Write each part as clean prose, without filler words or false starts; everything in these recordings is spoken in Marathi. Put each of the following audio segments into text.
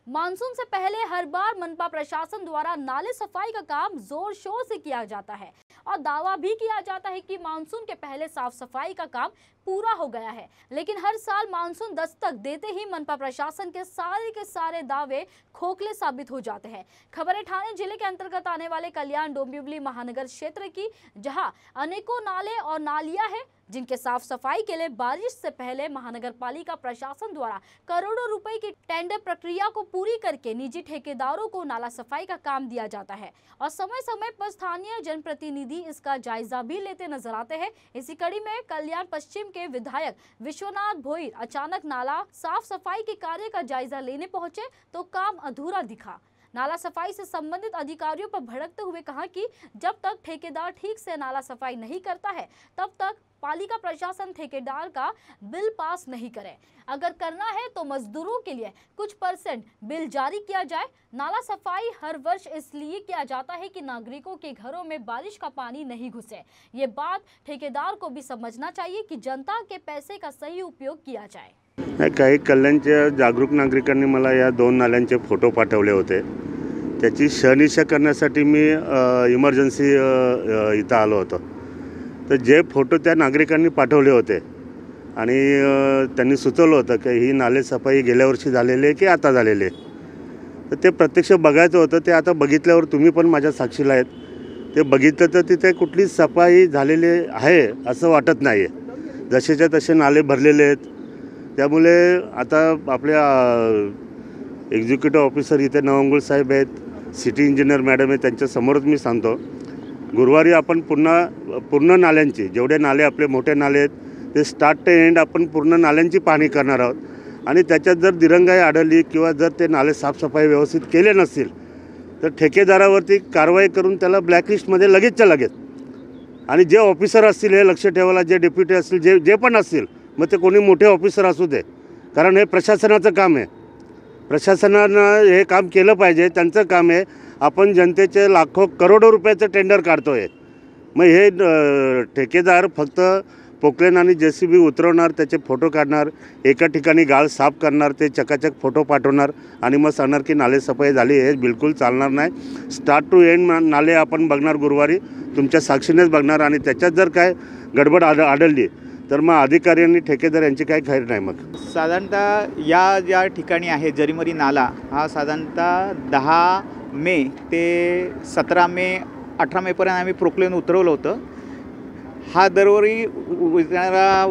मानसून से पहले हर बार मनपा प्रशासन द्वारा नाले सफाई का काम जोर शोर से किया जाता है और दावा भी किया जाता है कि मानसून के पहले साफ सफाई का काम पूरा हो गया है। लेकिन हर साल मानसून दस्तक देते ही मनपा प्रशासन के सारे दावे खोखले साबित हो जाते हैं। खबर है ठाणे जिले के अंतर्गत आने वाले कल्याण डोंबिवली महानगर क्षेत्र की, जहां अनेकों नाले और नालियां हैं जिनके साफ सफाई के लिए बारिश से पहले महानगर पालिका प्रशासन द्वारा करोड़ों रुपए की टेंडर प्रक्रिया को पूरी करके निजी ठेकेदारों को नाला सफाई का काम दिया जाता है और समय समय पर स्थानीय जनप्रतिनिधि इसका जायजा भी लेते नजर आते हैं। इसी कड़ी में कल्याण पश्चिम के विधायक विश्वनाथ भोईर अचानक नाला साफ सफाई के कार्य का जायजा लेने पहुंचे तो काम अधूरा दिखा। नाला सफाई से संबंधित अधिकारियों पर भड़कते हुए कहा कि जब तक ठेकेदार ठीक से नाला सफाई नहीं करता है तब तक पालिका प्रशासन ठेकेदार का बिल पास नहीं करे। अगर करना है तो मजदूरों के लिए कुछ % बिल जारी किया जाए। नाला सफाई हर वर्ष इसलिए किया जाता है कि नागरिकों के घरों में बारिश का पानी नहीं घुसे। ये बात ठेकेदार को भी समझना चाहिए कि जनता के पैसे का सही उपयोग किया जाए। काही कल्याणच्या जागरूक नागरिकांनी मला या 2 नाल्यांचे फोटो पाठवले होते। त्याची शहानिशा करण्यासाठी मी इमर्जन्सी इथं आलो होतो। तर जे फोटो त्या नागरिकांनी पाठवले होते आणि त्यांनी सुचवलं होतं की ही नाले सफाई गेल्या वर्षी झालेली आहे की आता झालेली आहे, तर ते प्रत्यक्ष बघायचं होतं। ते आता बघितल्यावर तुम्ही पण माझ्या साक्षीला आहेत, ते बघितलं तर तिथे कुठली सफाई झालेली आहे असं वाटत नाही आहे। जसेच्या तसे नाले भरलेले आहेत। त्यामुळे आता आपल्या एक्झिक्युटिव्ह ऑफिसर इथे नवंगुळ साहेब आहेत, सिटी इंजिनियर मॅडम आहे, त्यांच्या समोरच मी सांगतो गुरुवारी आपण पूर्ण नाल्यांची, जेवढे नाले आपले मोठे नाले आहेत ते स्टार्ट ते एंड आपण पूर्ण नाल्यांची पाहणी करणार आहोत आणि त्याच्यात जर दिरंगाई आढळली किंवा जर ते नाले साफसफाई व्यवस्थित केले नसतील तर ठेकेदारावरती कारवाई करून त्याला ब्लॅकलिस्टमध्ये लगेचच्या लगेच, आणि जे ऑफिसर असतील हे लक्ष ठेवायला, जे डेप्युटी असतील, जे पण असतील, मग ते कोणी मोठे ऑफिसर असू दे, कारण हे प्रशासनाचं काम आहे। प्रशासनानं हे काम केलं पाहिजे, त्यांचं काम आहे। आपण जनतेचे लाखो करोडो रुपयाचं टेंडर काढतोय, मग हे ठेकेदार फक्त पोकलेन आणि JCB उतरवणार, त्याचे फोटो काढणार, एका ठिकाणी गाळ साफ करणार, ते चकाचक फोटो पाठवणार आणि मग सांगणार की नाले सफाई झाली। हे बिलकुल चालणार नाही। स्टार्ट टू एंड नाले आपण बघणार गुरुवारी, तुमच्या साक्षीनेच बघणार, आणि त्याच्यात जर काय गडबड आढळली तर मग अधिकारी आणि ठेकेदार यांची काही खैर नाही। मग साधारणतः या ज्या ठिकाणी आहे जरीमरी नाला, हा साधारणतः 10 मे ते 17 मे 18 मेपर्यंत आम्ही प्रोक्लेन उतरवलं होतं। हा दरवर्षी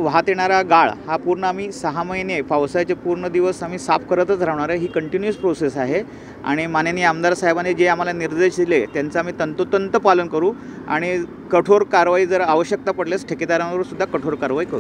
वाहत येणारा गाळ हा पूर्ण आम्ही 6 महिने पावसाचे पूर्ण दिवस आम्ही साफ करतच राहणार आहे। ही कंटिन्यूअस प्रोसेस आहे आणि माननीय आमदार साहेबांनी जे आम्हाला निर्देश दिले त्यांचं आम्ही तंतोतंत पालन करू आणि कठोर कारवाई जर आवश्यकता पडल्यास ठेकेदारांवर सुद्धा कठोर कारवाई करू।